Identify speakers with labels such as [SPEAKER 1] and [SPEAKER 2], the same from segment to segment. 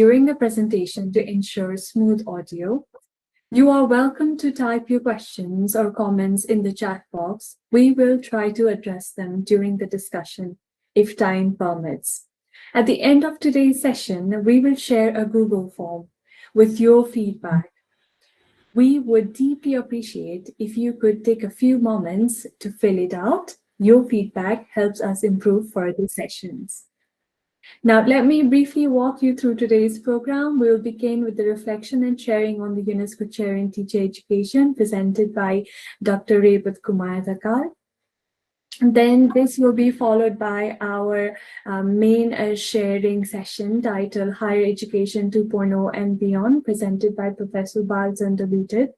[SPEAKER 1] during the presentation to ensure smooth audio. You are welcome to type your questions or comments in the chat box. We will try to address them during the discussion if time permits. At the end of today's session, we will share a Google form with your feedback. We would deeply appreciate if you could take a few moments to fill it out. Your feedback helps us improve further sessions. Now, let me briefly walk you through today's program. We'll begin with the reflection and sharing on the UNESCO Chair in Teacher Education presented by Dr. Rebat Kumar Thakal. Then this will be followed by our main sharing session titled Higher Education 2.0 and Beyond, presented by Professor Bal Zandaluted.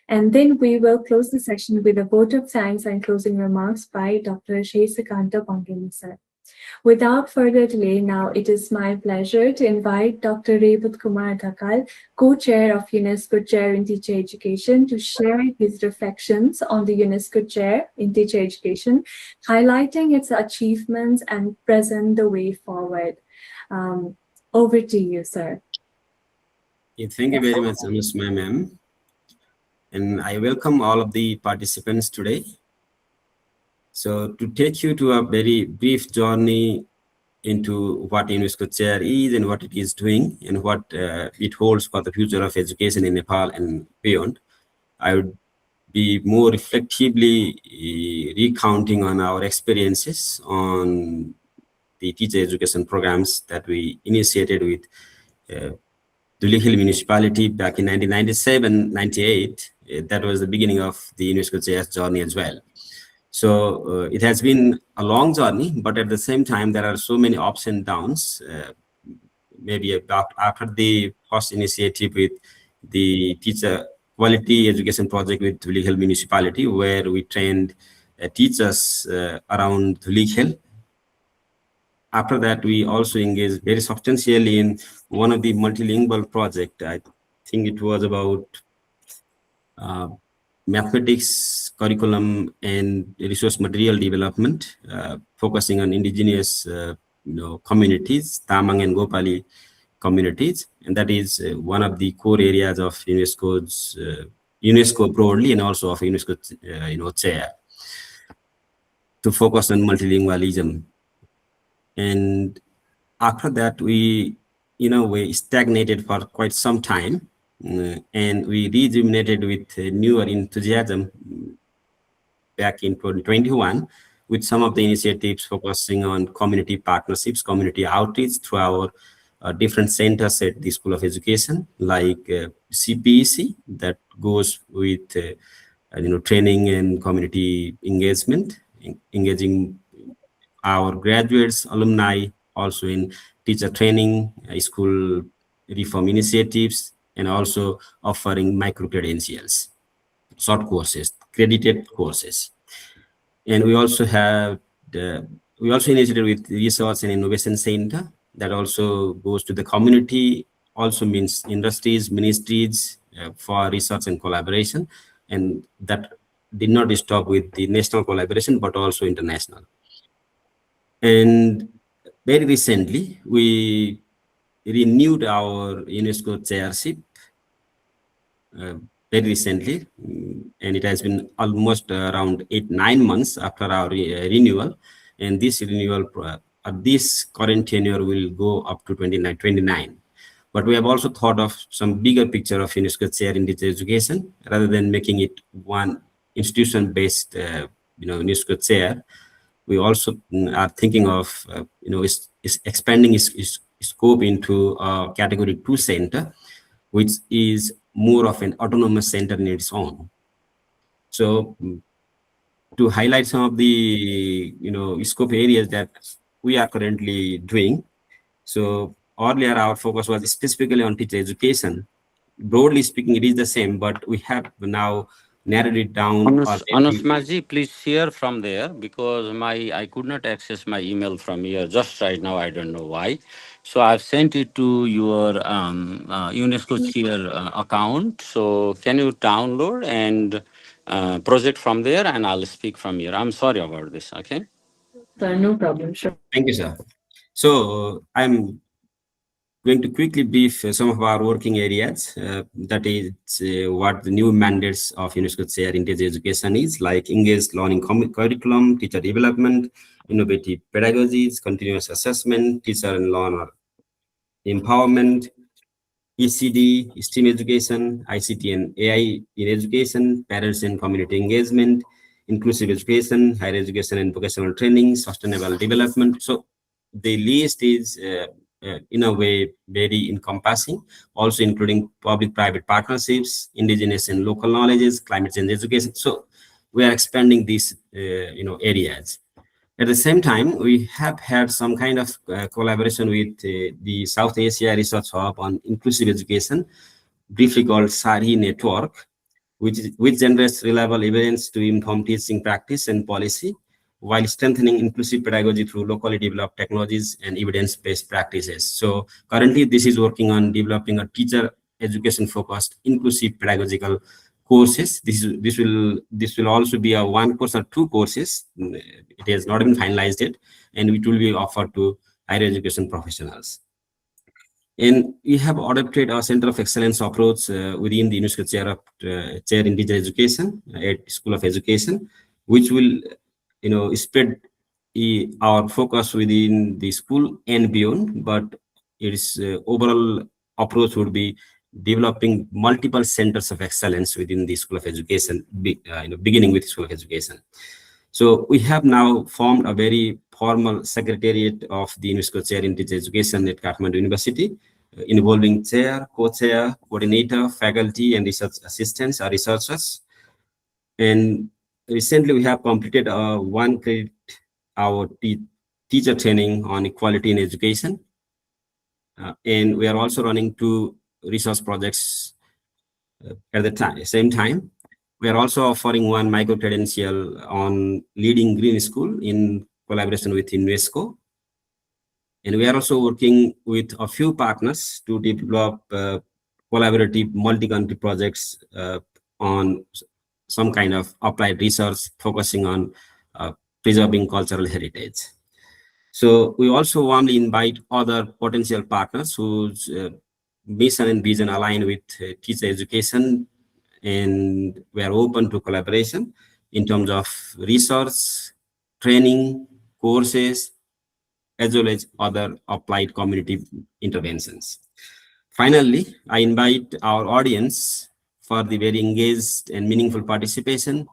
[SPEAKER 1] And then we will close the session with a vote of thanks and closing remarks by Dr. Shesakanta Pangamisa. Without further delay, now it is my pleasure to invite Dr. Rebat Kumar Thakal, co-chair of UNESCO Chair in Teacher Education, to share his reflections on the UNESCO Chair in Teacher Education, highlighting its achievements and present the way forward. Over to you, sir.
[SPEAKER 2] Thank you very much, Anusma ma'am. And I welcome all of the participants today. So to take you to a very brief journey into what UNESCO Chair is and what it is doing and what it holds for the future of education in Nepal and beyond, I would be more reflectively recounting on our experiences on the teacher education programs that we initiated with Dhuli Hill Municipality back in 1997-98. That was the beginning of the UNESCO Chair's journey as well. So it has been a long journey, but at the same time, there are so many ups and downs. Maybe after the first initiative with the teacher quality education project with Dhuli Hill Municipality, where we trained teachers around Dhuli Hill. After that, we also engaged very substantially in one of the multilingual project. I think it was about mathematics curriculum and resource material development, focusing on indigenous communities, Tamang and Gopali communities, and that is one of the core areas of UNESCO's UNESCO broadly and also of UNESCO Chair to focus on multilingualism. And after that, we stagnated for quite some time. And we rejuvenated with newer enthusiasm back in 2021 with some of the initiatives focusing on community partnerships, community outreach through our different centers at the School of Education, like CPEC, that goes with training and community engagement, engaging our graduates, alumni, also in teacher training, school reform initiatives, and also offering micro-credentials, short courses, credited courses. And we also have we also initiated with Research and Innovation Center that also goes to the community, also means industries, ministries for research and collaboration. And that did not stop with the national collaboration, but also international. And very recently, we renewed our UNESCO chairship very recently, and it has been almost around 8-9 months after our renewal. And this renewal, this current tenure will go up to 29. But we have also thought of some bigger picture of UNESCO Chair in Teacher Education, rather than making it one institution-based, UNESCO Chair. We also are thinking of, expanding its scope into a Category 2 center, which is more of an autonomous center in its own. So to highlight some of the, scope areas that we are currently doing. So earlier, our focus was specifically on teacher education. Broadly speaking, it is the same, but we have now narrowed it down.
[SPEAKER 3] Anusmaji, please share from there, because I could not access my email from here just right now. I don't know why. So I've sent it to your UNESCO Chair account. So can you download and project from there, and I'll speak from here. I'm sorry about this. Okay.
[SPEAKER 1] Sir, no problem. Sure.
[SPEAKER 2] Thank you, sir. So I'm going to quickly brief some of our working areas. That is what the new mandates of UNESCO Chair in Teacher Education is, like engaged learning curriculum, teacher development, innovative pedagogies, continuous assessment, teacher and learner empowerment, ECD, STEAM education, ICT and AI in education, parents and community engagement, inclusive education, higher education and vocational training, sustainable development. So the list is in a way very encompassing, also including public-private partnerships, indigenous and local knowledges, climate change education. So we are expanding these areas. At the same time, we have had some kind of collaboration with the South Asia Research Hub on Inclusive Education, briefly called SARI Network, which generates reliable evidence to inform teaching practice and policy, while strengthening inclusive pedagogy through locally developed technologies and evidence-based practices. So currently, this is working on developing a teacher education-focused inclusive pedagogical courses. This will also be a one course or two courses. It has not been finalized yet, and it will be offered to higher education professionals. And we have adopted a center of excellence approach within the UNESCO Chair in Teacher Education at School of Education, which will spread our focus within the school and beyond. But its overall approach would be developing multiple centers of excellence within the School of Education, beginning with School of Education. So we have now formed a very formal secretariat of the UNESCO Chair in Teacher Education at Kathmandu University, involving chair, co-chair, coordinator, faculty, and research assistants or researchers. And recently we have completed a 1 credit hour teacher training on equality in education. And we are also running 2 research projects at the same time. We are also offering 1 micro-credential on leading green school in collaboration with UNESCO. And we are also working with a few partners to develop collaborative multi-country projects on some kind of applied research focusing on preserving cultural heritage. So we also warmly invite other potential partners whose mission and vision align with teacher education, and we are open to collaboration in terms of research, training, courses, as well as other applied community interventions. Finally, I invite our audience for the very engaged and meaningful participation,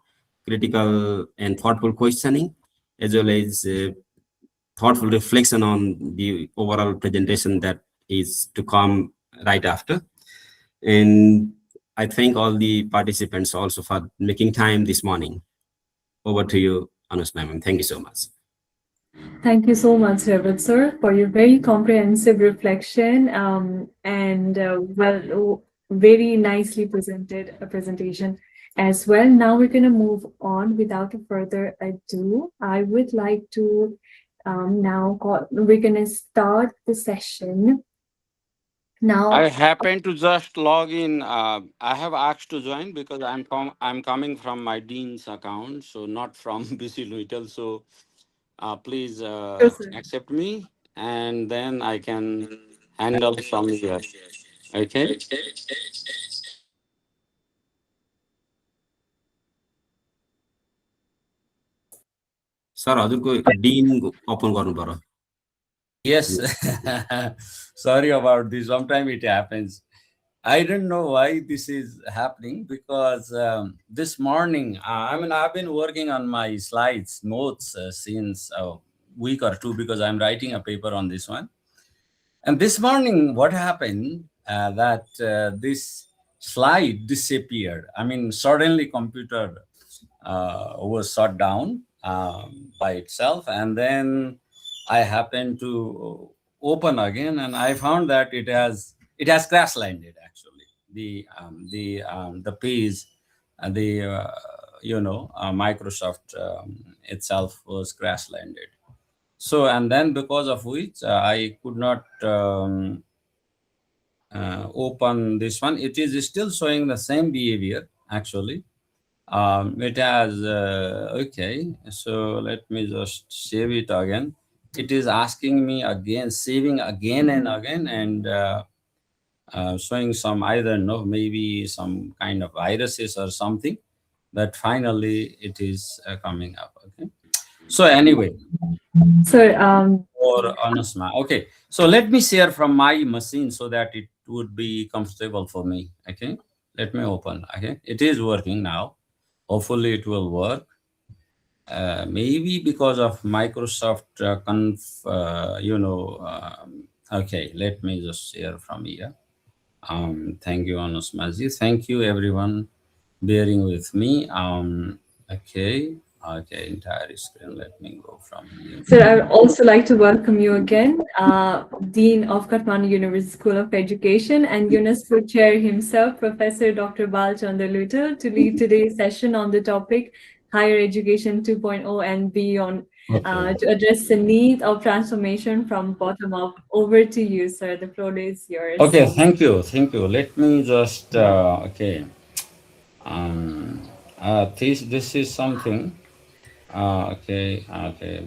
[SPEAKER 2] critical and thoughtful questioning, as well as thoughtful reflection on the overall presentation that is to come right after. And I thank all the participants also for making time this morning. Over to you, Anush ma'am. Thank you so much.
[SPEAKER 1] Thank you so much, Reverend Sir, for your very comprehensive reflection and very nicely presented a presentation as well. Now we're going to move on without further ado. I would like to we're going to start the session. Now,
[SPEAKER 3] I happen to just log in. I have asked to join because I'm coming from my dean's account, so not from BC Luitel. So please accept me, and then I can handle from here. Okay.
[SPEAKER 2] Sir, हजुरको डिन open गर्नु पर्यो.
[SPEAKER 3] Yes. Sorry about this. Sometimes it happens. I don't know why this is happening because this morning, I've been working on my slides, notes since a week or two because I'm writing a paper on this one. And this morning, what happened that this slide disappeared. Suddenly computer was shut down by itself. And then I happened to open again, and I found that it has crash landed. Actually, the page, Microsoft itself was crash landed. So, and then because of which I could not open this one. It is still showing the same behavior. Actually, it has okay. So let me just save it again. it is asking me again, saving again and again, and showing some, I don't know, maybe some kind of viruses or something. But finally, it is coming up. Okay. So anyway,
[SPEAKER 1] Sir,
[SPEAKER 3] or Anusma. Okay. So let me share from my machine so that it would be comfortable for me. Okay. Let me open. Okay. It is working now. Hopefully, it will work. Maybe because of Microsoft okay, let me just share from here. Thank you, Anusmaji. Thank you, everyone, bearing with me. Okay, entire screen. Let me go from here.
[SPEAKER 1] sir, I would also like to welcome you again, Dean of Kathmandu University School of Education and UNESCO Chair himself, Professor Dr. Balchandra Lutal, to lead today's session on the topic Higher Education 2.0 and beyond, to address the need of transformation from bottom up. Over to you, sir. The floor is yours.
[SPEAKER 3] Okay, thank you. Let me just this is something. Okay,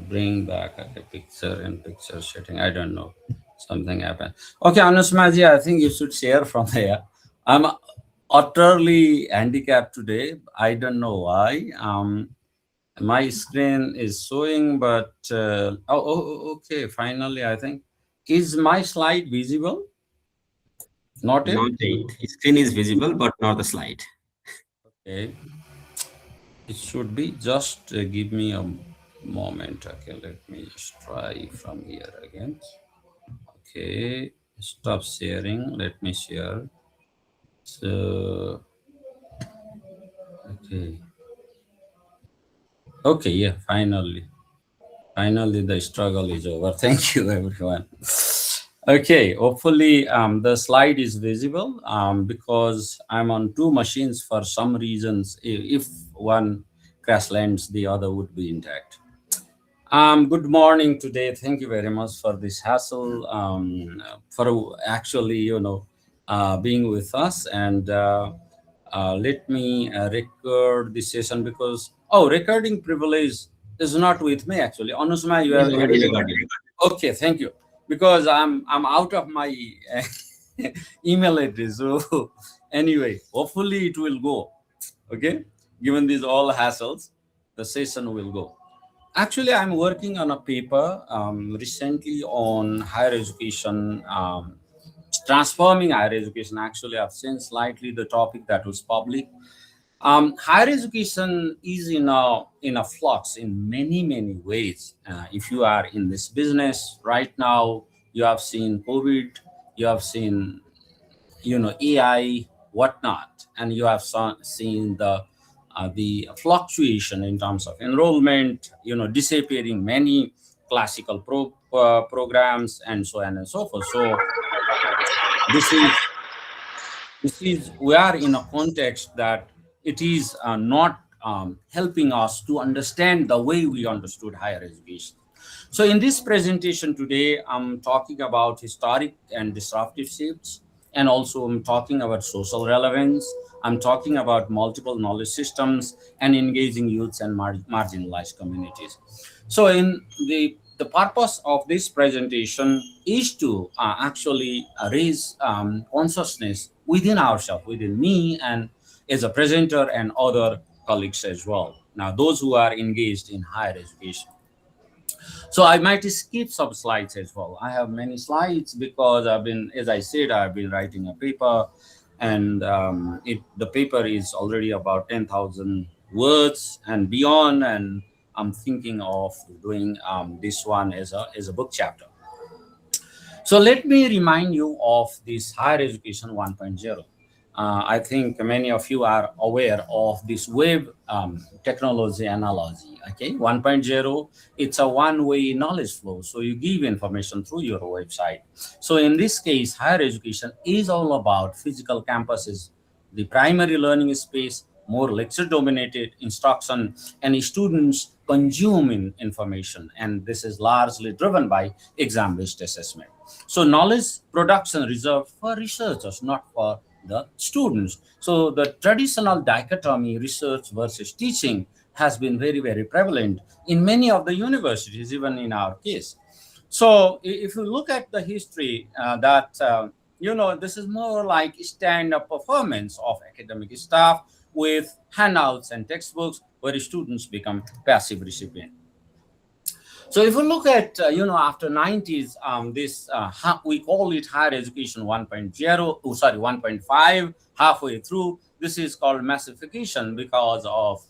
[SPEAKER 3] bring back picture and picture setting. I don't know, something happened. Okay, Anusmaji, I think you should share from there. I'm utterly handicapped today. I don't know why. My screen is showing, but okay. Finally, I think, is my slide visible? Not yet.
[SPEAKER 2] Not yet. Screen is visible, but not the slide.
[SPEAKER 3] Okay. It should be. Just give me a moment. Okay, let me just try from here again. Okay, stop sharing. Let me share. So, okay, yeah, finally the struggle is over. Thank you, everyone. Okay, hopefully the slide is visible because I'm on two machines for some reasons. If one crash lands, the other would be intact. Good morning today. Thank you very much for this hassle, for actually, being with us. And let me record this session because, recording privilege is not with me actually. Anusma, you have
[SPEAKER 2] Already recorded.
[SPEAKER 3] Okay, thank you. Because I'm out of my email address. So anyway, hopefully it will go. Okay, given these all hassles, the session will go. Actually, I'm working on a paper recently on higher education, transforming higher education. Actually, I've changed slightly the topic that was public. Higher education is in a flux in many ways. If you are in this business right now, you have seen COVID, you have seen AI, whatnot, and you have seen the fluctuation in terms of enrollment, disappearing many classical programs and so on and so forth. So this is we are in a context that it is not helping us to understand the way we understood higher education. So in this presentation today, I'm talking about historic and disruptive shifts, and also I'm talking about social relevance. I'm talking about multiple knowledge systems and engaging youths and marginalized communities. So in the purpose of this presentation is to actually raise consciousness within ourselves, within me and as a presenter and other colleagues as well. Now, those who are engaged in higher education. So I might skip some slides as well. I have many slides because as I said, I've been writing a paper, and the paper is already about 10,000 words and beyond, and I'm thinking of doing this one as a book chapter. So let me remind you of this higher education 1.0. I think many of you are aware of this web technology analogy. Okay, 1.0, it's a one-way knowledge flow. So you give information through your website. So in this case, higher education is all about physical campuses, the primary learning space, more lecture-dominated instruction, and students consuming information. And this is largely driven by exam-based assessment. So knowledge production reserved for researchers, not for the students. So the traditional dichotomy, research versus teaching, has been very prevalent in many of the universities, even in our case.
[SPEAKER 4] So if you look at the history, this is more like stand-up performance of academic staff with handouts and textbooks where students become passive recipients. So if you look at, after 90s, we call it higher education 1.5, halfway through. This is called massification because of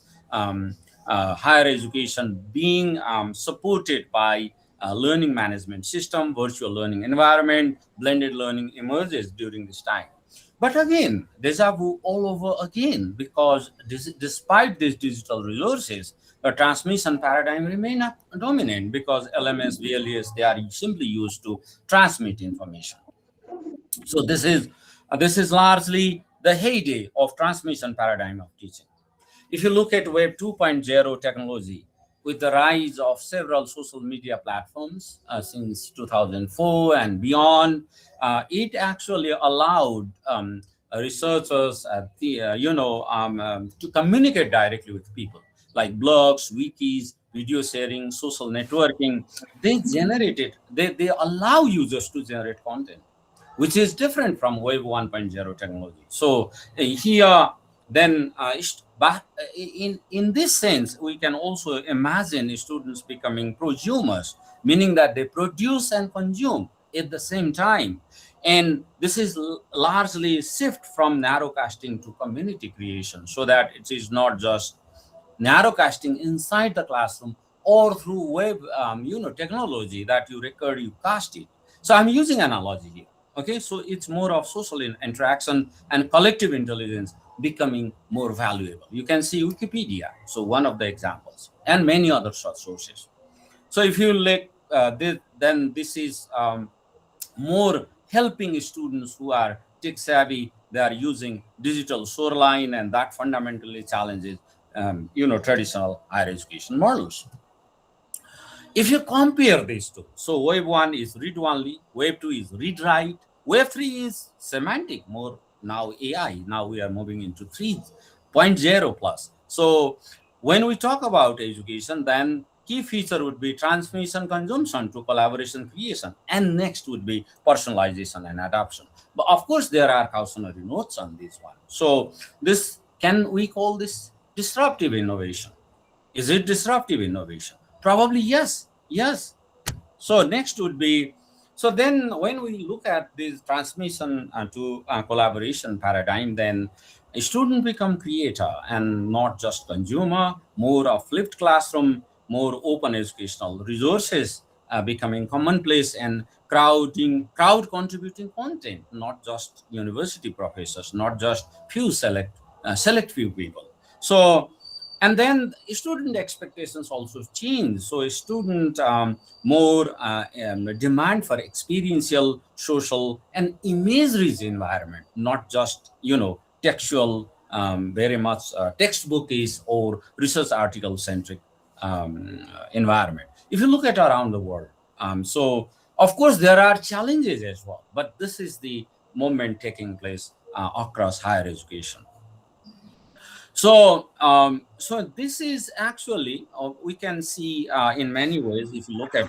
[SPEAKER 4] higher education being supported by learning management system, virtual learning environment, blended learning emerges during this time. But again, deja vu all over again, because despite these digital resources, the transmission paradigm remain dominant because LMS, VLES, they are simply used to transmit information. So this is largely the heyday of transmission paradigm of teaching. If you look at Web 2.0 technology, with the rise of several social media platforms since 2004 and beyond, it actually allowed researchers to communicate directly with people, like blogs, wikis, video sharing, social networking. They allow users to generate content, which is different from Web 1.0 technology. So here, then in this sense, we can also imagine students becoming prosumers, meaning that they produce and consume at the same time. And this is largely shift from narrowcasting to community creation, so that it is not just narrowcasting inside the classroom or through web technology that you record, you cast it. So I'm using analogy here. Okay, so it's more of social interaction and collective intelligence becoming more valuable. You can see Wikipedia, so one of the examples, and many other such sources. So if you look, then this is more helping students who are tech savvy. They are using digital shoreline, and that fundamentally challenges traditional higher education models. If you compare these two, so Wave 1 is read only, Wave 2 is read write, Wave 3 is semantic, more now AI. Now we are moving into 3.0 plus. So when we talk about education, then key feature would be transmission consumption to collaboration creation, and next would be personalization and adoption. But of course, there are cautionary notes on this one. So can we call this disruptive innovation? Is it disruptive innovation? Probably yes. So next would be, so then when we look at this transmission to collaboration paradigm, then a student become creator and not just consumer, more of flipped classroom, more open educational resources becoming commonplace, and crowd contributing content, not just university professors, not just select few people. So, and then student expectations also change. So a student more demand for experiential, social, and image-rich environment, not just textual, very much textbook-ish or research article-centric environment. If you look at around the world, so of course there are challenges as well, but this is the movement taking place across higher education. So, this is actually, we can see in many ways, if you look at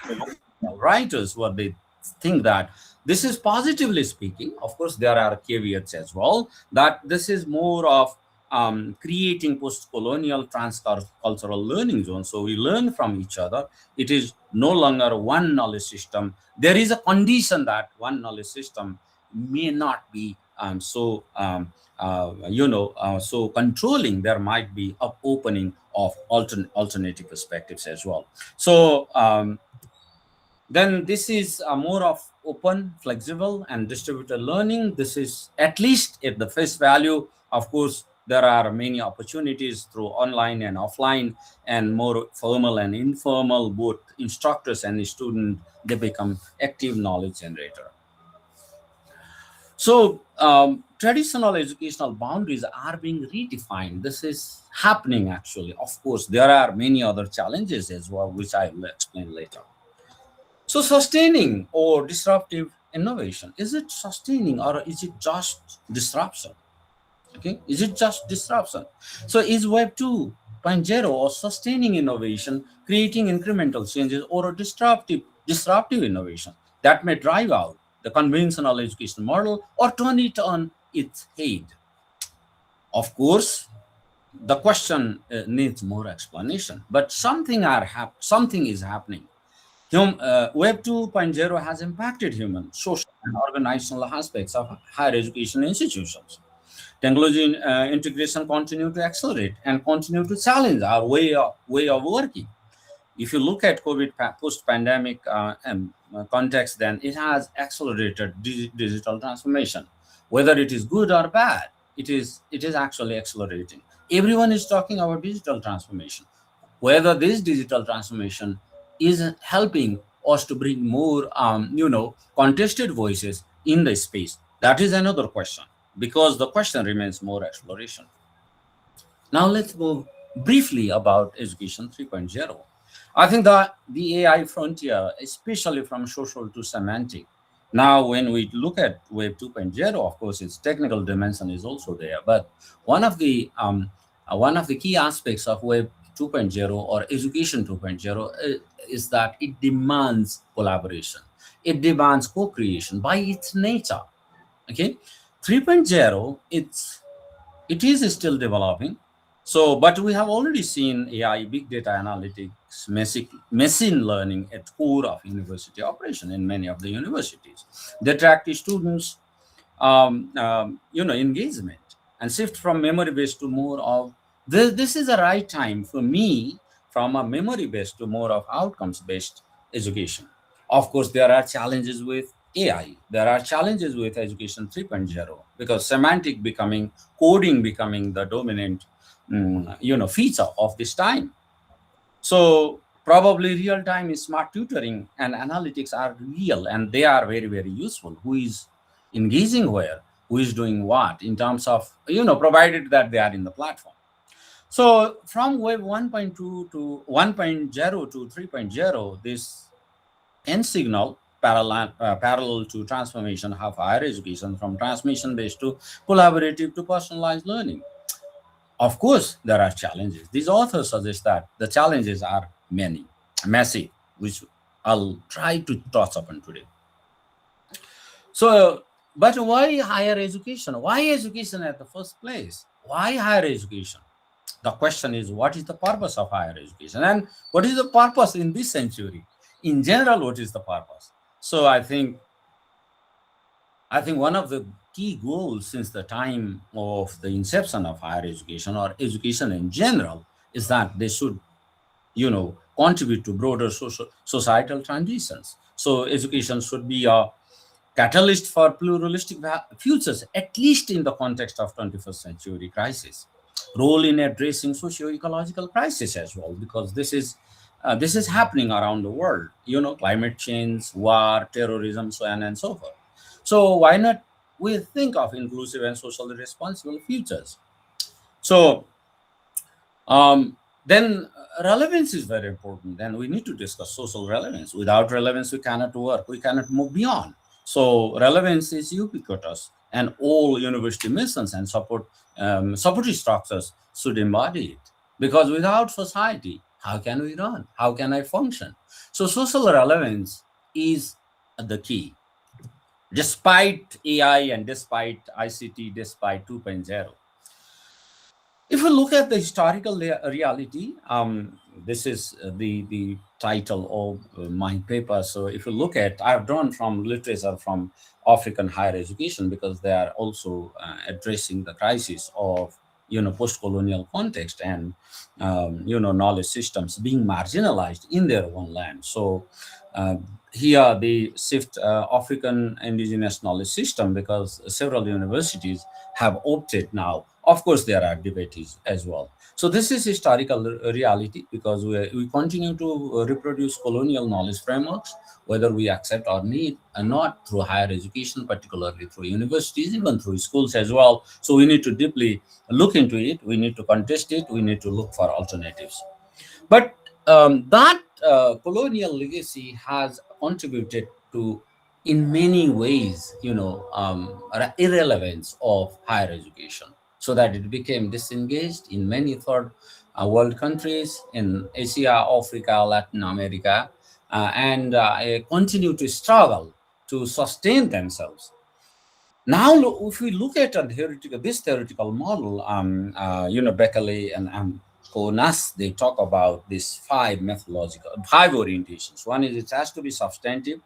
[SPEAKER 4] writers, what they think that this is, positively speaking, of course, there are caveats as well, that this is more of creating post-colonial transcultural learning zones. So we learn from each other. It is no longer one knowledge system. There is a condition that one knowledge system may not be so controlling. There might be an opening of alternative perspectives as well. So then this is more of open, flexible, and distributed learning. This is, at least at the face value, of course, there are many opportunities through online and offline, and more formal and informal, both instructors and students, they become active knowledge generator. So traditional educational boundaries are being redefined. This is happening actually. Of course, there are many other challenges as well, which I will explain later. So sustaining or disruptive innovation, is it sustaining or is it just disruption? Okay, is it just disruption? So is Web 2.0 or sustaining innovation, creating incremental changes, or a disruptive disruptive innovation that may drive out the conventional education model or turn it on its head. Of course, the question needs more explanation, but something is happening. Web 2.0 has impacted human, social, and organizational aspects of higher education institutions. Technology integration continue to accelerate and continue to challenge our way of working. If you look at COVID post-pandemic context, then it has accelerated digital transformation. Whether it is good or bad, it is actually accelerating. Everyone is talking about digital transformation. Whether this digital transformation is helping us to bring more, contested voices in the space, that is another question, because the question remains more exploration. Now let's move briefly about Education 3.0. I think that the AI frontier, especially from social to semantic, now when we look at Web 2.0, of course, its technical dimension is also there. But one of the key aspects of Web 2.0 or Education 2.0 is that it demands collaboration. It demands co-creation by its nature. Okay, 3.0, it is still developing. So, but we have already seen AI, big data analytics, machine learning at core of university operation in many of the universities. They track the students' engagement and shift from memory-based to more of this is the right time for me from a memory-based to more of outcomes-based education. Of course, there are challenges with AI. There are challenges with Education 3.0 because coding becoming the dominant feature of this time. So probably real-time is smart tutoring and analytics are real and they are very, very useful. Who is engaging where? Who is doing what in terms of, provided that they are in the platform. So from Web 1.2 to 1.0 to 3.0, this end signal parallel to transformation of higher education from transmission-based to collaborative to personalized learning. Of course, there are challenges. These authors suggest that the challenges are massive, which I'll try to touch upon today. So, but why higher education? Why education at the first place? Why higher education? The question is, what is the purpose of higher education? And what is the purpose in this century? In general, what is the purpose? So I think one of the key goals since the time of the inception of higher education or education in general is that they should, contribute to broader societal transitions. So education should be a catalyst for pluralistic futures, at least in the context of 21st century crisis. Role in addressing socio-ecological crisis as well, because this is happening around the world, climate change, war, terrorism, so on and so forth. So why not we think of inclusive and socially responsible futures? So then relevance is very important. Then we need to discuss social relevance. Without relevance, we cannot work. We cannot move beyond. So relevance is ubiquitous, and all university missions and supportive structures should embody it. Because without society, how can we run? How can I function? So social relevance is the key. Despite AI and despite ICT, despite 2.0. If we look at the historical reality, this is the title of my paper. So if you look at, I've drawn from literature from African higher education because they are also addressing the crisis of post-colonial context and knowledge systems being marginalized in their own land. So here they shift African indigenous knowledge system because several universities have opted now. Of course, there are debates as well. So this is historical reality because we continue to reproduce colonial knowledge frameworks, whether we accept or need, and not through higher education, particularly through universities, even through schools as well. So we need to deeply look into it. We need to contest it. We need to look for alternatives. But that colonial legacy has contributed to, in many ways, irrelevance of higher education, so that it became disengaged in many third world countries in Asia, Africa, Latin America, and continue to struggle to sustain themselves. Now, if we look at this theoretical model, Beckley and Konas, they talk about these five orientations. One is it has to be substantive.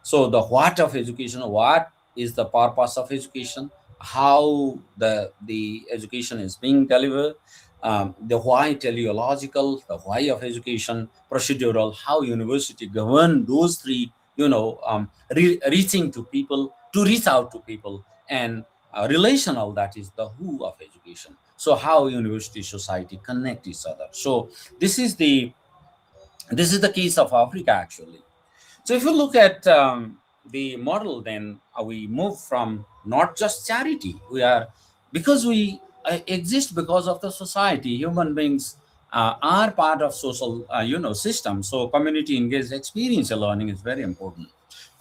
[SPEAKER 4] So the what of education, what is the purpose of education, how the education is being delivered, the why teleological, the why of education, procedural, how university govern those three, reaching to people, to reach out to people, and relational, that is the who of education. So how university society connect each other. So this is the case of Africa actually. So if you look at the model, then we move from not just charity. Because we exist because of the society. Human beings are part of social, system. So community engaged experiential learning is very important.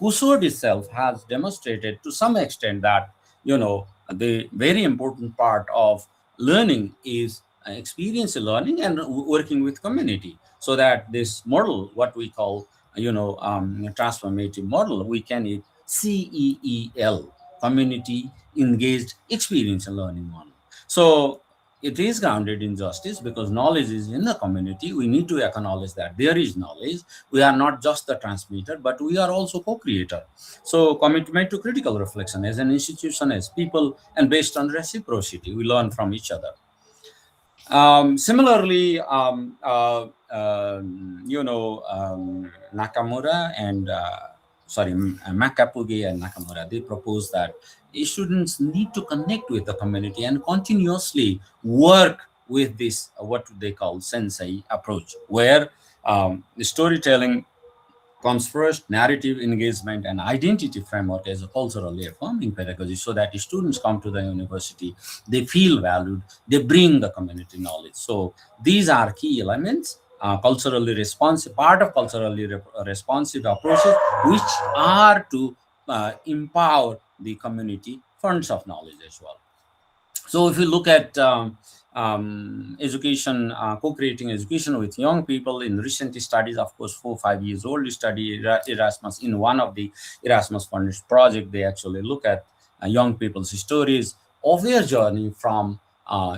[SPEAKER 4] CUSOD itself has demonstrated to some extent that, the very important part of learning is experiential learning and working with community. So that this model, what we call transformative model, we can CEEL, community engaged experiential learning model. So it is grounded in justice because knowledge is in the community. We need to acknowledge that there is knowledge. We are not just the transmitter, but we are also co-creator. So commitment to critical reflection as an institution, as people, and based on reciprocity, we learn from each other. Similarly, Nakamura and Makapuge and Nakamura, they propose that students need to connect with the community and continuously work with this, what they call sensei approach, where the storytelling comes first, narrative engagement and identity framework as a culturally affirming pedagogy, so that students come to the university, they feel valued, they bring the community knowledge. So these are key elements, culturally responsive, part of culturally responsive approaches, which are to empower the community funds of knowledge as well. So if you look at education, co-creating education with young people in recent studies, of course, 4 or 5 years old study, Erasmus, in one of the Erasmus funded project, they actually look at young people's stories of their journey from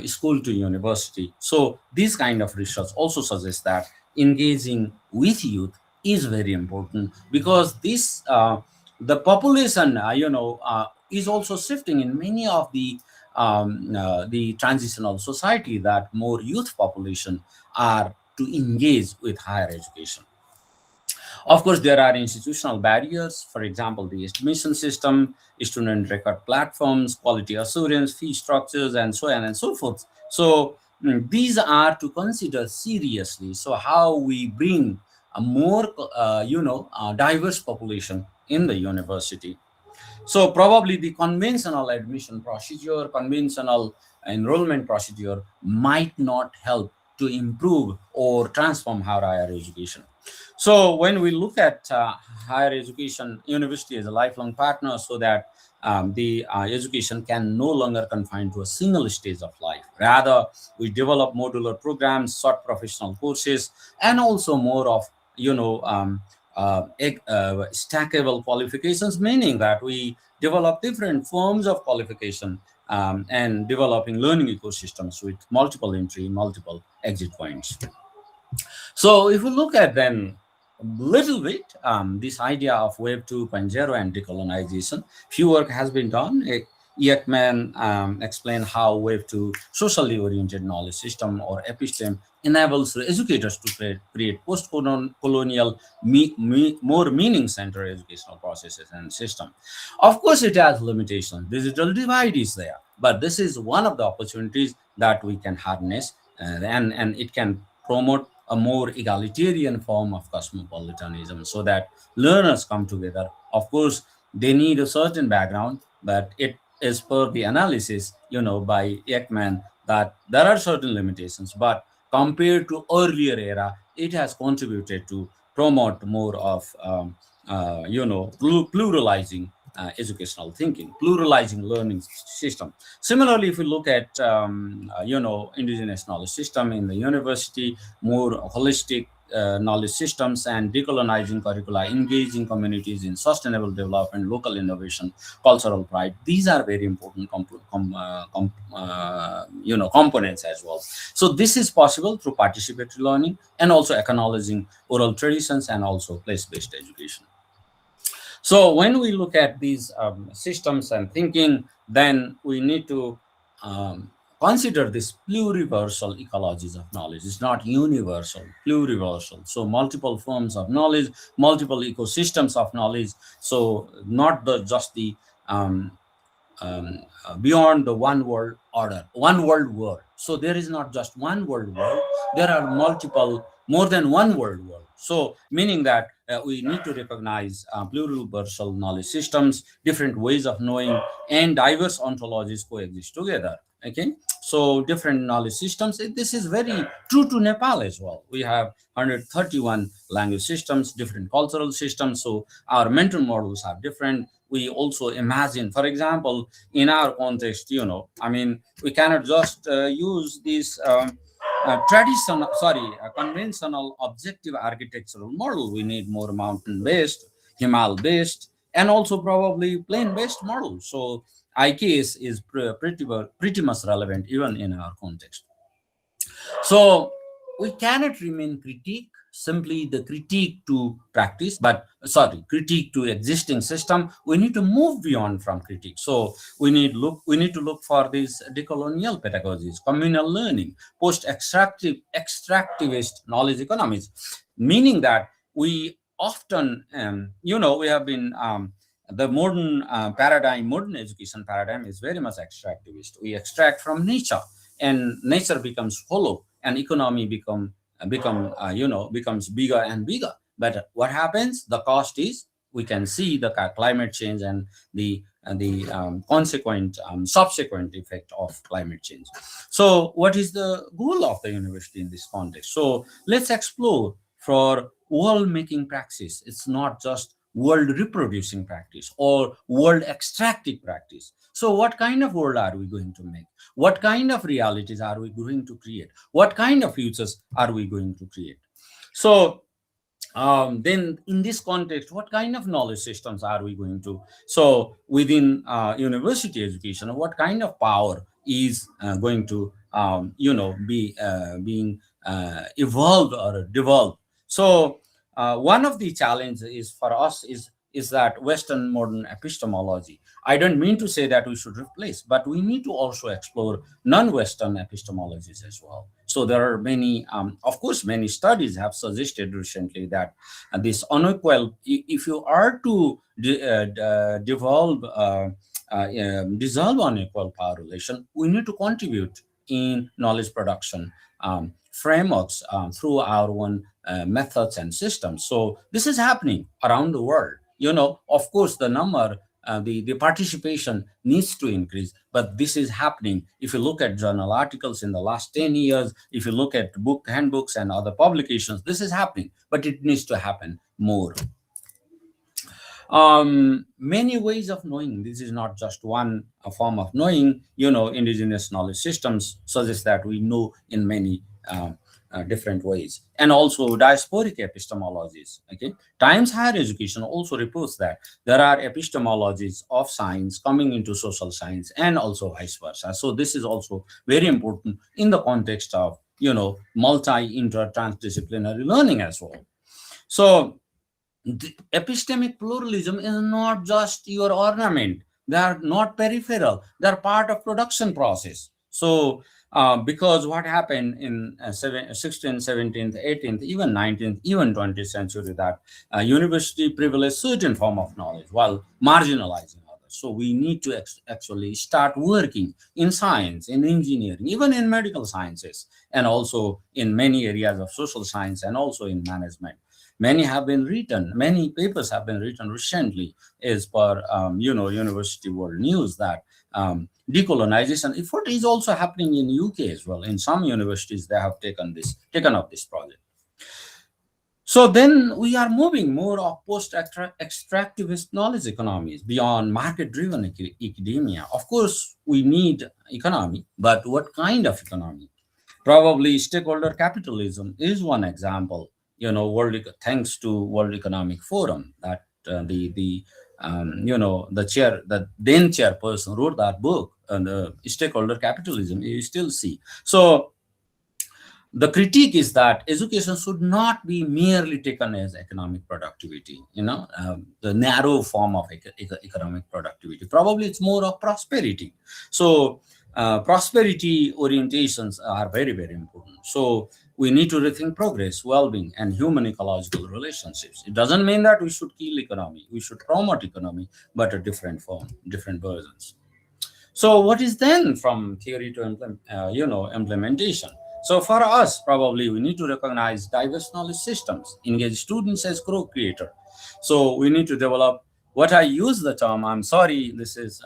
[SPEAKER 4] school to university. So this kind of research also suggests that engaging with youth is very important, because this the population is also shifting in many of the transitional society, that more youth population are to engage with higher education. Of course, there are institutional barriers, for example, the estimation system, student record platforms, quality assurance, fee structures, and so on and so forth. So these are to consider seriously. So how we bring a more, diverse population in the university. So probably the conventional admission procedure, conventional enrollment procedure might not help to improve or transform higher education. So when we look at higher education, university as a lifelong partner, so that the education can no longer confine to a single stage of life. Rather, we develop modular programs, short professional courses, and also more of, stackable qualifications, meaning that we develop different forms of qualification and developing learning ecosystems with multiple entry, multiple exit points. So if we look at then a little bit this idea of Web 2.0 and decolonization, few work has been done. Ekman explained how Web 2 socially oriented knowledge system, or episteme, enables educators to create post-colonial, more meaning-centered educational processes and system. Of course, it has limitations. Digital divide is there, but this is one of the opportunities that we can harness, and it can promote a more egalitarian form of cosmopolitanism, so that learners come together. Of course, they need a certain background, but it is per the analysis, by Ekman, that there are certain limitations, but compared to earlier era, it has contributed to promote more of, pluralizing educational thinking, pluralizing learning system. Similarly, if we look at, indigenous knowledge system in the university, more holistic, knowledge systems and decolonizing curricula, engaging communities in sustainable development, local innovation, cultural pride. These are very important components as well. So this is possible through participatory learning and also acknowledging oral traditions and also place-based education. So when we look at these systems and thinking, then we need to consider this pluriversal ecologies of knowledge. It's not universal, pluriversal. So multiple forms of knowledge, multiple ecosystems of knowledge. So not just the beyond the one world order, one world world. So there is not just one world world. There are multiple, more than one world world. So meaning that we need to recognize pluriversal knowledge systems, different ways of knowing, and diverse ontologies coexist together. Okay, so different knowledge systems. This is very true to Nepal as well. We have 131 language systems, different cultural systems. So our mental models are different. We also imagine, for example, in our context, we cannot just use this conventional objective architectural model. We need more mountain-based, Himal-based, and also probably plain-based models. So IKS is pretty much relevant even in our context. So we cannot remain critique, simply the critique to practice, critique to existing system. We need to move beyond from critique. So we need to look for these decolonial pedagogies, communal learning, post-extractivist knowledge economies, meaning that we often, we have been the modern modern education paradigm is very much extractivist. We extract from nature, and nature becomes hollow, and economy becomes bigger and bigger. But what happens? The cost is, we can see the climate change and the consequent subsequent effect of climate change. So what is the goal of the university in this context? So let's explore for world making practice. It's not just world reproducing practice or world extractive practice. So what kind of world are we going to make? What kind of realities are we going to create? What kind of futures are we going to create? So then in this context, what kind of knowledge systems are we going to? So within university education, what kind of power is going to be being evolved or developed? So one of the challenges is for us is that Western modern epistemology. I don't mean to say that we should replace, but we need to also explore non-Western epistemologies as well. So there are many, of course, many studies have suggested recently that this unequal, if you are to dissolve unequal power relation, we need to contribute in knowledge production frameworks through our own methods and systems. So this is happening around the world. Of course, the number, the participation needs to increase, but this is happening. If you look at journal articles in the last 10 years, if you look at handbooks and other publications, this is happening, but it needs to happen more. Many ways of knowing. This is not just one form of knowing. Indigenous knowledge systems suggest that we know in many different ways, and also diasporic epistemologies. Okay, Times Higher Education also reports that there are epistemologies of science coming into social science, and also vice versa. So this is also very important in the context of multi-inter-transdisciplinary learning as well. So the epistemic pluralism is not just your ornament. They are not peripheral. They are part of production process. So because what happened in 16th, 17th, 18th, even 19th, even 20th century, that university privileged certain form of knowledge while marginalizing others. So we need to actually start working in science, in engineering, even in medical sciences, and also in many areas of social science, and also in management. Many papers have been written recently as per University World News that decolonization effort is also happening in UK as well. In some universities, they have taken up this project. So then we are moving more of post-extractivist knowledge economies beyond market-driven academia. Of course, we need economy, but what kind of economy? Probably stakeholder capitalism is one example. thanks to World Economic Forum, that the then chairperson wrote that book, the Stakeholder Capitalism. You still see. So the critique is that education should not be merely taken as economic productivity, the narrow form of economic productivity. Probably it's more of prosperity. So prosperity orientations are very, very important. So we need to rethink progress, well-being, and human ecological relationships. It doesn't mean that we should kill economy. We should promote economy, but a different form, different versions. So what is then from theory to implementation? So for us, probably we need to recognize diverse knowledge systems, engage students as co-creator. So we need to develop what I use the term. I'm sorry, this is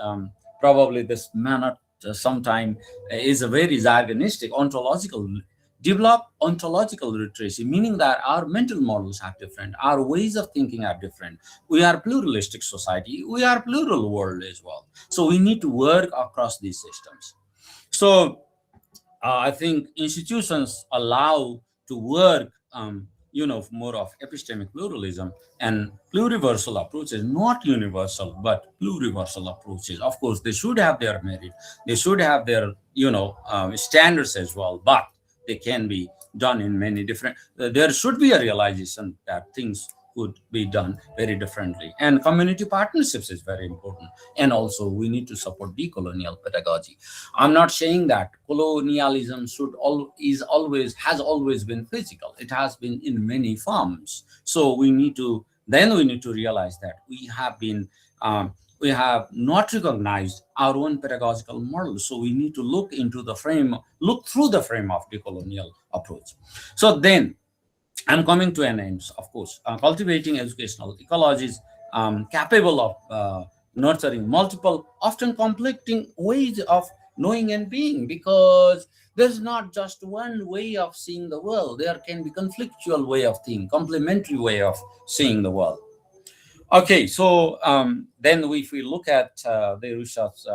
[SPEAKER 4] probably this may not sometime is a very jargonistic ontological. Develop ontological literacy, meaning that our mental models are different, our ways of thinking are different. We are pluralistic society, we are plural world as well. So we need to work across these systems. So I think institutions allow to work, more of epistemic pluralism and pluriversal approaches, not universal, but pluriversal approaches. Of course, they should have their merit, they should have their, standards as well, but they can be done in many different, there should be a realization that things could be done very differently. And community partnerships is very important. And also we need to support decolonial pedagogy. I'm not saying that colonialism has always been physical. It has been in many forms. So we need to realize that we have not recognized our own pedagogical model. So we need to look through the frame of decolonial approach. So then I'm coming to an end, of course. Cultivating educational ecologies capable of nurturing multiple, often conflicting ways of knowing and being, because there's not just one way of seeing the world. There can be conflictual way of thinking, complementary way of seeing the world. Okay, so then if we look at the research,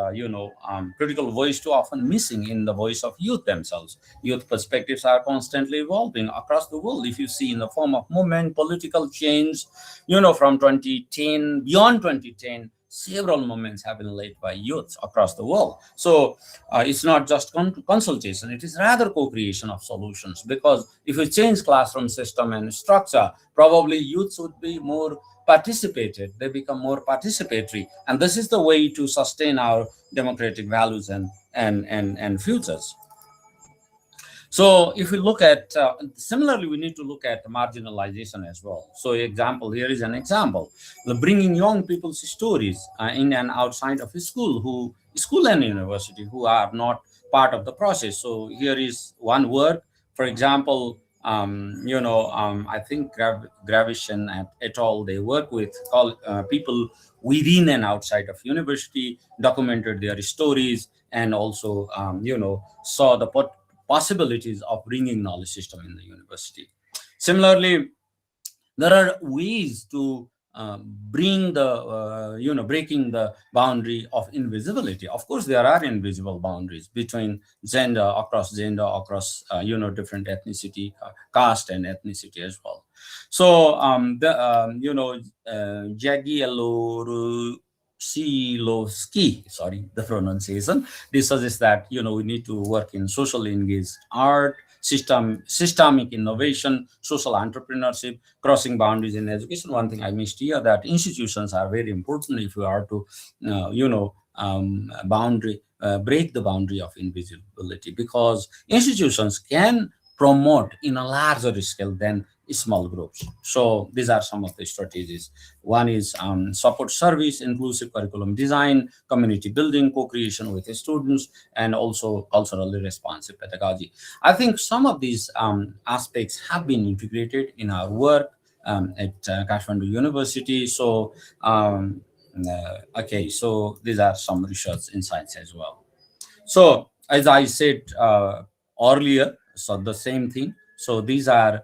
[SPEAKER 4] critical voice too often missing in the voice of youth themselves. Youth perspectives are constantly evolving across the world. If you see in the form of movement, political change, from 2010, beyond 2010, several movements have been led by youths across the world. So it's not just consultation, it is rather co-creation of solutions, because if we change classroom system and structure, probably youths would be more participated, they become more participatory, and this is the way to sustain our democratic values and futures. So if we look at, similarly, we need to look at marginalization as well. So here is an example, the bringing young people's stories in and outside of school and university who are not part of the process. So here is one work, for example, I think Gravison et al. They work with people within and outside of university, documented their stories, and also, saw the possibilities of bringing knowledge system in the university. Similarly, there are ways to breaking the boundary of invisibility. Of course, there are invisible boundaries between across different ethnicity, caste and ethnicity as well. So Jagiellowski, sorry, the pronunciation, this suggests that we need to work in socially engaged art, systemic innovation, social entrepreneurship, crossing boundaries in education. One thing I missed here, that institutions are very important if we are to, break the boundary of invisibility, because institutions can promote in a larger scale than small groups. So these are some of the strategies. One is support service, inclusive curriculum design, community building, co-creation with the students, and also culturally responsive pedagogy. I think some of these aspects have been integrated in our work at Kathmandu University. So, so these are some research insights as well. So as I said earlier, so the same thing. So these are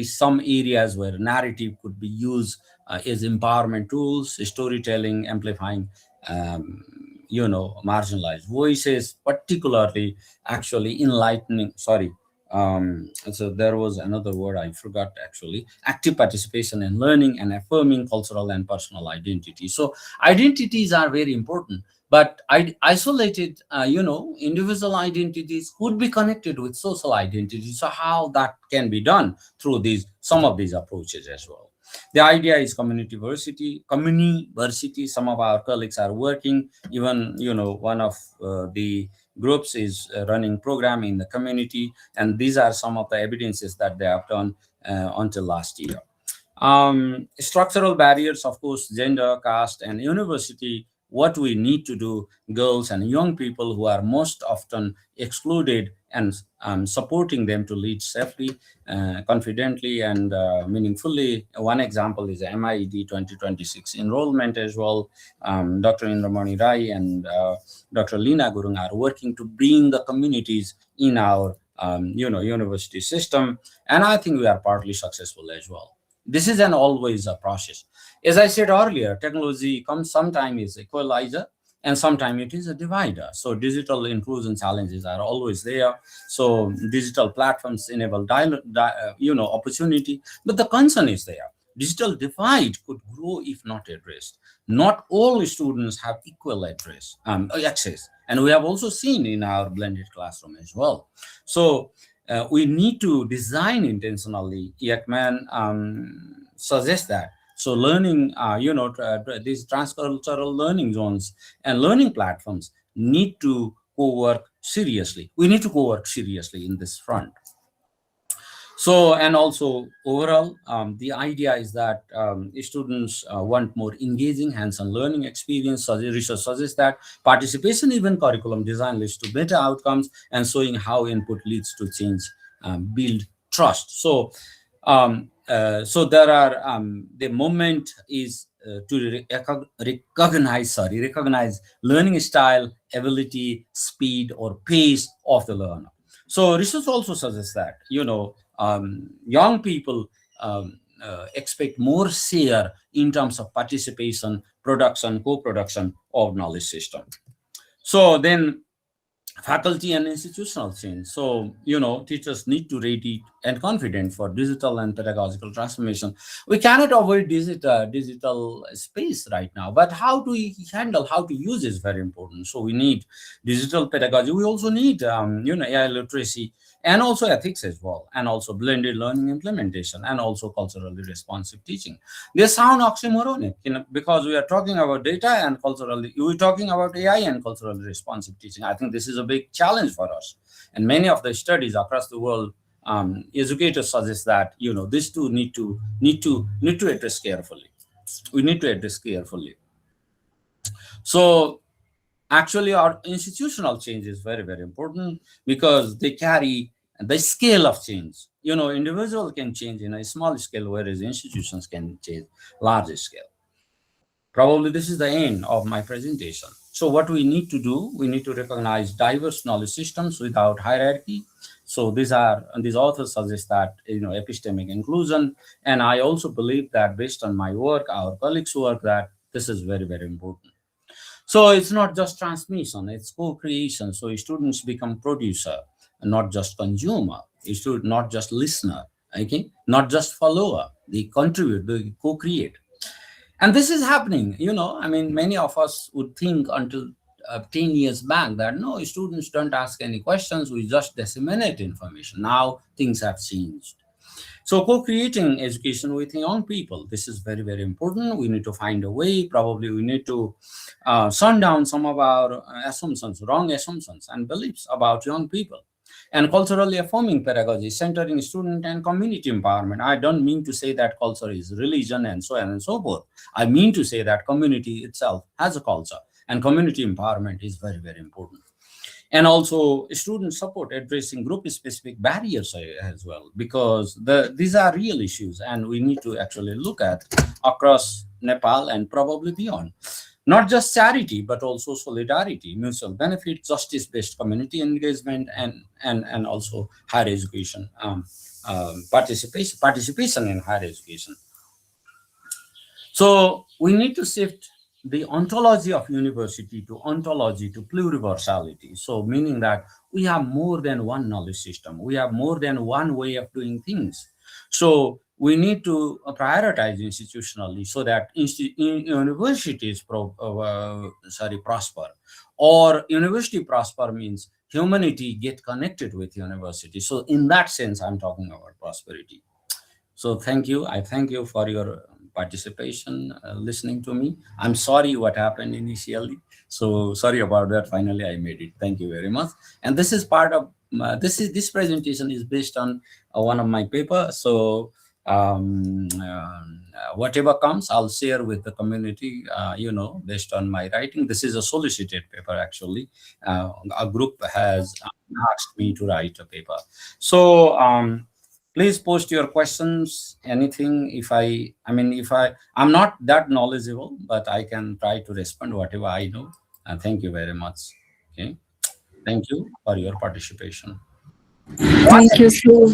[SPEAKER 4] some areas where narrative could be used as empowerment tools, storytelling, amplifying, marginalized voices, particularly actually So there was another word I forgot actually. Active participation in learning and affirming cultural and personal identity. So identities are very important, but isolated, individual identities could be connected with social identities. So how that can be done through some of these approaches as well. The idea is community varsity. Some of our colleagues are working. Even one of the groups is running program in the community, and these are some of the evidences that they have done until last year. Structural barriers, of course, gender, caste, and university. What we need to do, girls and young people who are most often excluded, and supporting them to lead safely, confidently, and meaningfully. One example is MIED 2026 enrollment as well. Dr. Indramani Rai and Dr. Lina Gurung are working to bring the communities in our university system, and I think we are partly successful as well. This is always a process. As I said earlier, technology comes sometimes is equalizer and sometimes it is a divider. So digital inclusion challenges are always there. So digital platforms enable opportunity, but the concern is there. Digital divide could grow if not addressed. Not all students have equal access, and we have also seen in our blended classroom as well. So we need to design intentionally. Ekman suggests that. So learning, these transcultural learning zones and learning platforms need to co-work seriously. We need to co-work seriously in this front. So, and also overall, the idea is that students want more engaging hands-on learning experience. Research suggests that participation in curriculum design leads to better outcomes, and showing how input leads to change, build trust. So, there are the moment is to recognize learning style, ability, speed, or pace of the learner. So research also suggests that young people expect more share in terms of participation, production, co-production of knowledge system. So then faculty and institutional change. So, teachers need to ready and confident for digital and pedagogical transformation. We cannot avoid digital space right now, but how to handle, how to use is very important. So we need digital pedagogy. We also need, AI literacy, and also ethics as well, and also blended learning implementation, and also culturally responsive teaching. They sound oxymoronic, because we are talking about data and culturally, we're talking about AI and culturally responsive teaching. I think this is a big challenge for us. And many of the studies across the world, educators suggest that, these two need to address carefully. We need to address carefully. So actually, our institutional change is very, very important, because they carry the scale of change. Individual can change in a small scale, whereas institutions can change larger scale. Probably this is the end of my presentation. So what we need to do, we need to recognize diverse knowledge systems without hierarchy. So these authors suggest that, epistemic inclusion. And I also believe that, based on my work, our colleagues' work, that this is very, very important. So it's not just transmission, it's co-creation. So students become producer, not just consumer. Students not just listener, okay? Not just follower. They contribute, they co-create. And this is happening, many of us would think until 10 years back that, no, students don't ask any questions, we just disseminate information. Now things have changed. So co-creating education with young people, this is very, very important. We need to find a way. Probably we need to shun down some of our assumptions, wrong assumptions and beliefs about young people. And culturally affirming pedagogy, centering student and community empowerment. I don't mean to say that culture is religion and so on and so forth. I mean to say that community itself has a culture, and community empowerment is very, very important. And also student support, addressing group-specific barriers as well, because these are real issues, and we need to actually look at across Nepal and probably beyond. Not just charity, but also solidarity, mutual benefit, justice-based community engagement, and also higher education, participation in higher education. So we need to shift the ontology of university to ontology to pluriversality. So meaning that we have more than one knowledge system. We have more than one way of doing things. So we need to prioritize institutionally so that universities prosper, or university prosper means humanity get connected with university. So in that sense, I'm talking about prosperity. So thank you. I thank you for your participation, listening to me. I'm sorry what happened initially. So sorry about that. Finally, I made it. Thank you very much. And this is part of this presentation is based on one of my paper. So whatever comes, I'll share with the community. Based on my writing. This is a solicited paper actually. A group has asked me to write a paper. So. Please post your questions, anything. I'm not that knowledgeable, but I can try to respond whatever I know. And thank you very much. Okay. Thank you for your participation.
[SPEAKER 1] Thank you so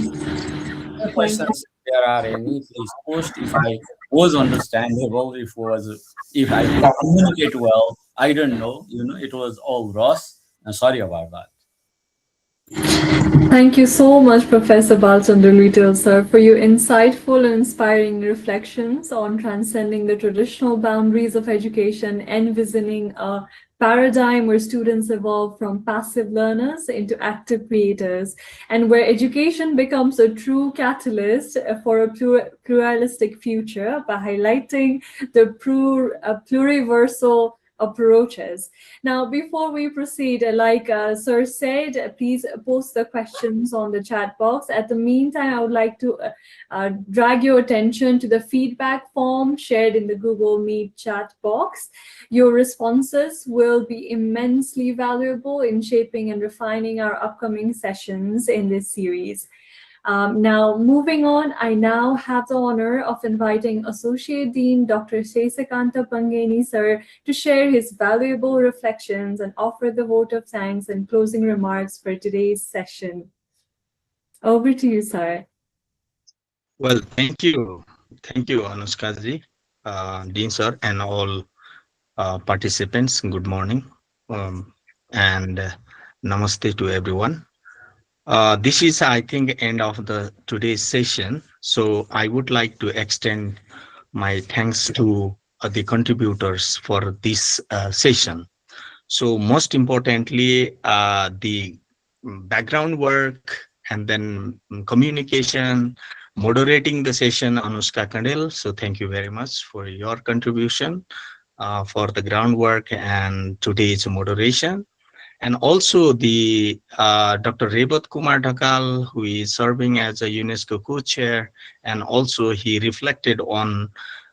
[SPEAKER 4] Questions, if there are any, please post. If I was understandable, if I communicate well, I don't know. It was all Ross. Sorry about that.
[SPEAKER 1] Thank you so much, Professor Balchandra Luitel, sir, for your insightful and inspiring reflections on transcending the traditional boundaries of education, envisioning a paradigm where students evolve from passive learners into active creators, and where education becomes a true catalyst for a pluralistic future by highlighting the pluriversal approaches. Now, before we proceed, like Sir said, please post the questions on the chat box. At the meantime, I would like to drag your attention to the feedback form shared in the Google Meet chat box. Your responses will be immensely valuable in shaping and refining our upcoming sessions in this series. Now, moving on, I now have the honor of inviting Associate Dean Dr. Sesikanta Pangeni, sir, to share his valuable reflections and offer the vote of thanks and closing remarks for today's session. Over to you, sir.
[SPEAKER 5] Well, thank you. Thank you, Anushka-ji, Dean, sir, and all participants. Good morning. And namaste to everyone. This is, I think, end of today's session. So I would like to extend my thanks to the contributors for this session. So most importantly, the background work and then communication, moderating the session, Anushka Kandel. So thank you very much for your contribution for the groundwork and today's moderation. And also the Dr. Rebat Kumar Dhakal, who is serving as a UNESCO co-chair, and also he reflected on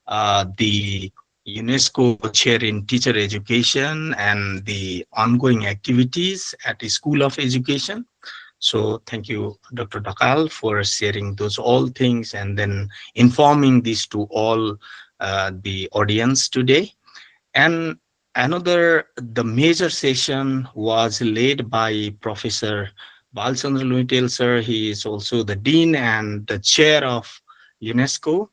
[SPEAKER 5] the UNESCO chair in teacher education and the ongoing activities at the School of Education. So thank you, Dr. Dhakal, for sharing those all things and then informing this to all the audience today. And the major session was led by Professor Balchandra Luitel, sir. He is also the Dean and the Chair of UNESCO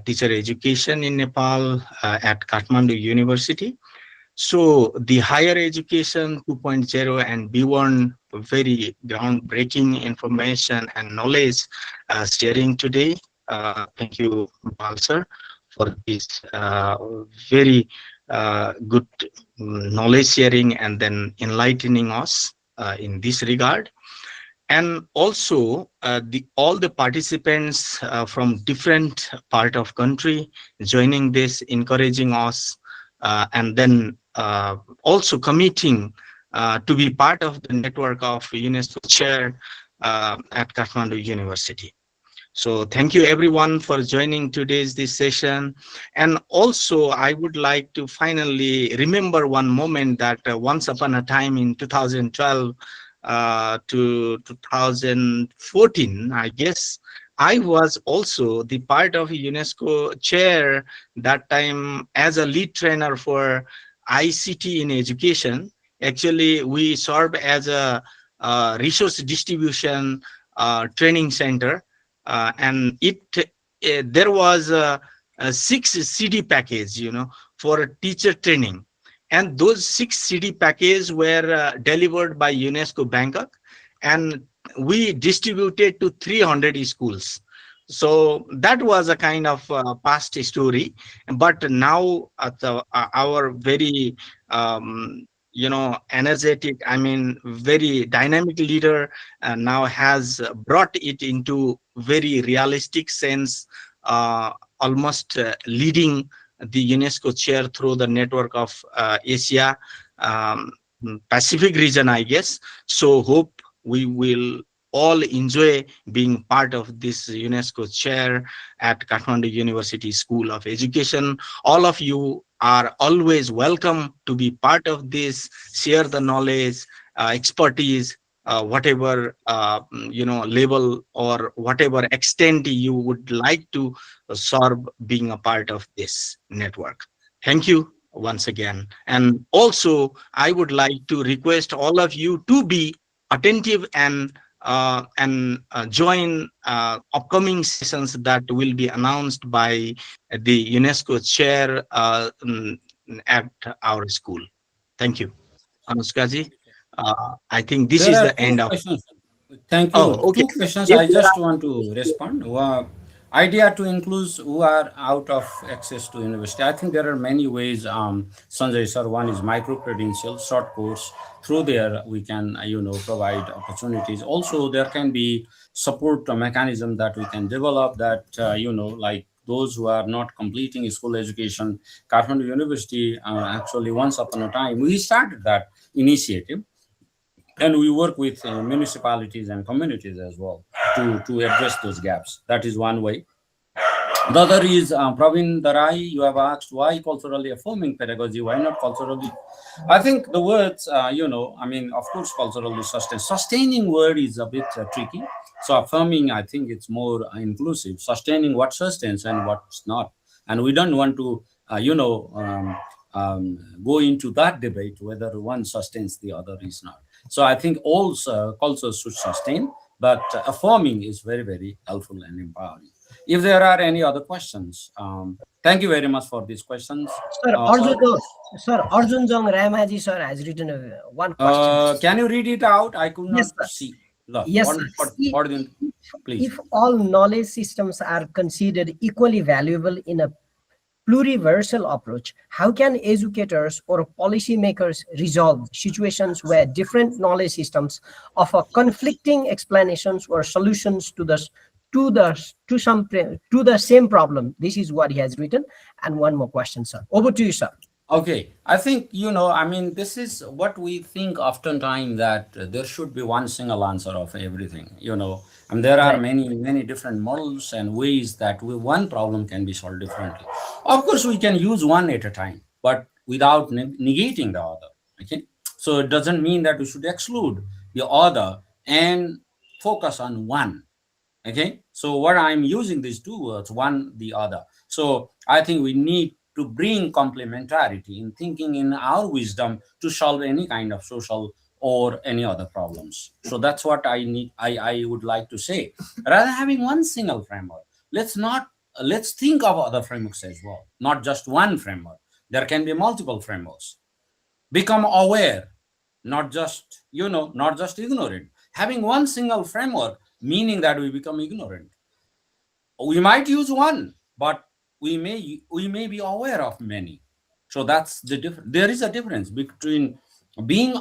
[SPEAKER 5] Teacher Education in Nepal at Kathmandu University. So the higher education 2.0 and beyond, very groundbreaking information and knowledge sharing today. Thank you, Bal, sir, for this very good knowledge sharing and then enlightening us in this regard. And also all the participants from different part of country joining this, encouraging us, and then also committing to be part of the network of UNESCO chair at Kathmandu University. So thank you everyone for joining today's this session. And also I would like to finally remember one moment that once upon a time in 2012 to 2014, I guess, I was also the part of UNESCO chair that time as a lead trainer for ICT in education. Actually, we served as a resource distribution training center. And there was a 6 CD package, for teacher training. And those 6 CD packages were delivered by UNESCO Bangkok, and we distributed to 300 schools. So that was a kind of past story. But now our very energetic, I mean very dynamic leader now has brought it into very realistic sense, almost leading the UNESCO chair through the network of Asia Pacific region, I guess. So hope we will all enjoy being part of this UNESCO chair at Kathmandu University School of Education. All of you are always welcome to be part of this, share the knowledge, expertise, whatever level or whatever extent you would like to serve being a part of this network. Thank you once again. And also, I would like to request all of you to be attentive and join upcoming sessions that will be announced by the UNESCO chair at our school. Thank you. Anushkaji, I think this
[SPEAKER 4] There
[SPEAKER 5] is
[SPEAKER 4] are
[SPEAKER 5] the end of.
[SPEAKER 4] questions. Thank you.
[SPEAKER 5] Oh, okay.
[SPEAKER 4] 2 questions
[SPEAKER 5] If
[SPEAKER 4] I
[SPEAKER 5] there
[SPEAKER 4] just want to respond. Idea to include who are out of access to university. I think there are many ways, Sanjay sir. One is micro credentials, short course. Through there, we can, provide opportunities. Also, there can be support mechanism that we can develop that, like those who are not completing school education. Kathmandu University, actually, once upon a time, we started that initiative. And we work with municipalities and communities as well to address those gaps. That is one way. The other is, Praveen Darai, you have asked why culturally affirming pedagogy, why not culturally? I think the words, of course, culturally sustaining word is a bit tricky. So affirming, I think it's more inclusive. Sustaining what sustains and what's not. And we don't want to, go into that debate whether one sustains, the other is not. So I think all cultures should sustain, but affirming is very, very helpful and empowering. If there are any other questions, thank you very much for these questions.
[SPEAKER 6] Arjun Jong Ramaji sir has written one question.
[SPEAKER 4] Can you read it out? I could not
[SPEAKER 6] Yes, sir.
[SPEAKER 4] see.
[SPEAKER 6] Yes, sir.
[SPEAKER 4] Please.
[SPEAKER 6] If all knowledge systems are considered equally valuable in a pluriversal approach, how can educators or policymakers resolve situations where different knowledge systems offer conflicting explanations or solutions to the same problem? This is what he has written. And one more question, sir. Over to you, sir.
[SPEAKER 4] Okay, I think, this is what we think oftentimes, that there should be one single answer of everything, and there are many, many different models and ways that one problem can be solved differently. Of course, we can use one at a time, but without negating the other, okay? So it doesn't mean that we should exclude the other and focus on one, okay? So what I'm using these two words, one, the other. So I think we need to bring complementarity in thinking in our wisdom to solve any kind of social or any other problems. So that's what I would like to say. Rather than having one single framework, let's think of other frameworks as well, not just one framework. There can be multiple frameworks. Become aware, not just ignorant. Having one single framework, meaning that we become ignorant. We might use one, but we may be aware of many. So that's the difference. There is a difference between being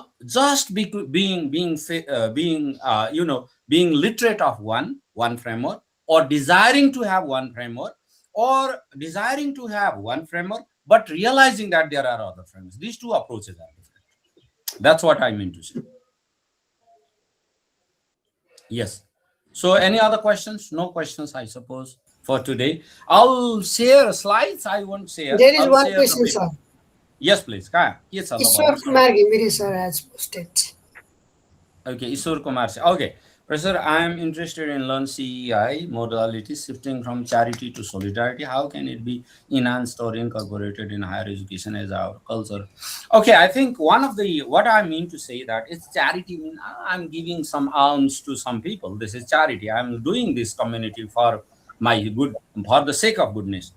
[SPEAKER 4] literate of one framework, or desiring to have one framework, or desiring to have one framework but realizing that there are other frameworks. These two approaches are different. That's what I mean to say. Yes. So any other questions? No questions, I suppose, for today. I'll share slides. I won't share.
[SPEAKER 7] There is
[SPEAKER 4] I'll
[SPEAKER 7] one
[SPEAKER 4] share
[SPEAKER 7] question,
[SPEAKER 4] the-
[SPEAKER 7] sir.
[SPEAKER 4] Yes, please. Yes,
[SPEAKER 7] Ishwar Kumar Gimiri, sir, has posted.
[SPEAKER 4] Okay, Ishwar Kumar. Okay, Professor, I am interested in learn CEI modality shifting from charity to solidarity. How can it be enhanced or incorporated in higher education as our culture? Okay, I think what I mean to say that it's charity. I'm giving some alms to some people. This is charity. I'm doing this community for the sake of goodness.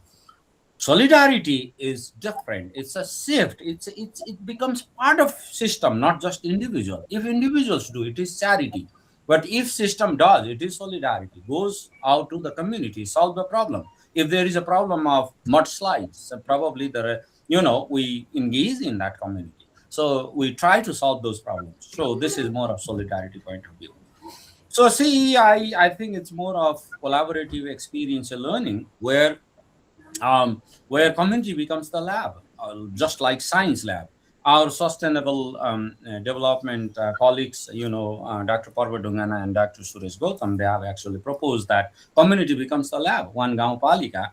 [SPEAKER 4] Solidarity is different. It's a shift. It becomes part of system, not just individual. If individuals do, it is charity. But if system does, it is solidarity. Goes out to the community, solve the problem. If there is a problem of mudslides, probably we engage in that community. So we try to solve those problems. So this is more of solidarity point of view. So see, I think it's more of collaborative experiential learning where community becomes the lab, just like science lab. Our sustainable development colleagues, Dr. Parvat Dungana and Dr. Suresh Gautam, they have actually proposed that community becomes the lab. One Gaon Palika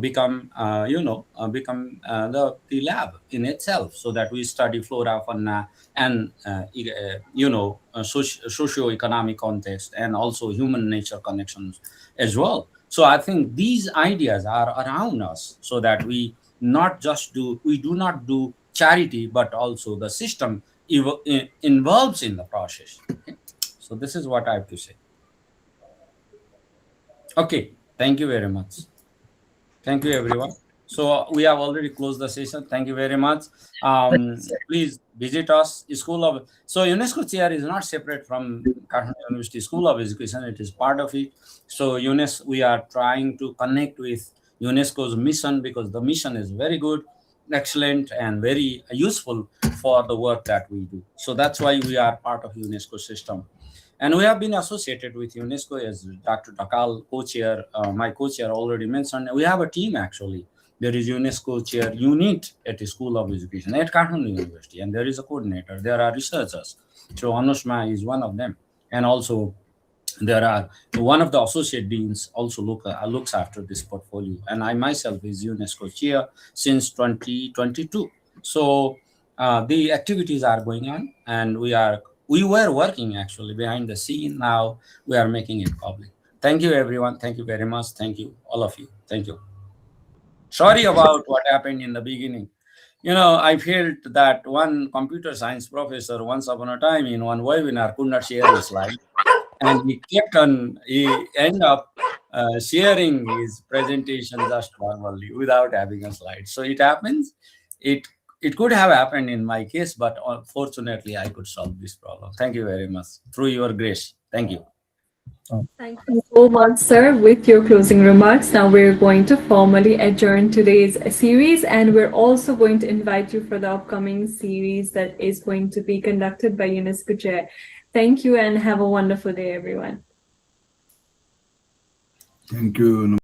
[SPEAKER 4] become the lab in itself, so that we study flora, fauna, and socio-economic context, and also human nature connections as well. So I think these ideas are around us, so that we do not do charity, but also the system involves in the process. Okay? So this is what I have to say. Okay, thank you very much. Thank you, everyone. So we have already closed the session. Thank you very much. Please visit us. So UNESCO chair is not separate from Kathmandu University School of Education. It is part of it. So we are trying to connect with UNESCO's mission, because the mission is very good, excellent, and very useful for the work that we do. So that's why we are part of UNESCO system. And we have been associated with UNESCO, as Dr. Takal, co-chair, my co-chair already mentioned. We have a team actually. There is UNESCO chair unit at the School of Education at Kathmandu University, and there is a coordinator. There are researchers. So Anushma is one of them. And also there are one of the associate deans also looks after this portfolio. And I myself is UNESCO chair since 2022. So the activities are going on, and we were working actually behind the scene. Now we are making it public. Thank you, everyone. Thank you very much. Thank you, all of you. Thank you. Sorry about what happened in the beginning. I felt that one computer science professor once upon a time in one webinar could not share his slide. And he ended up sharing his presentation just verbally without having a slide. So it happens. It could have happened in my case, but fortunately I could solve this problem. Thank you very much. Through your grace. Thank you.
[SPEAKER 1] Thank you so much, sir. With your closing remarks, now we're going to formally adjourn today's series, and we're also going to invite you for the upcoming series that is going to be conducted by UNESCO Chair. Thank you, and have a wonderful day, everyone.
[SPEAKER 8] Thank you.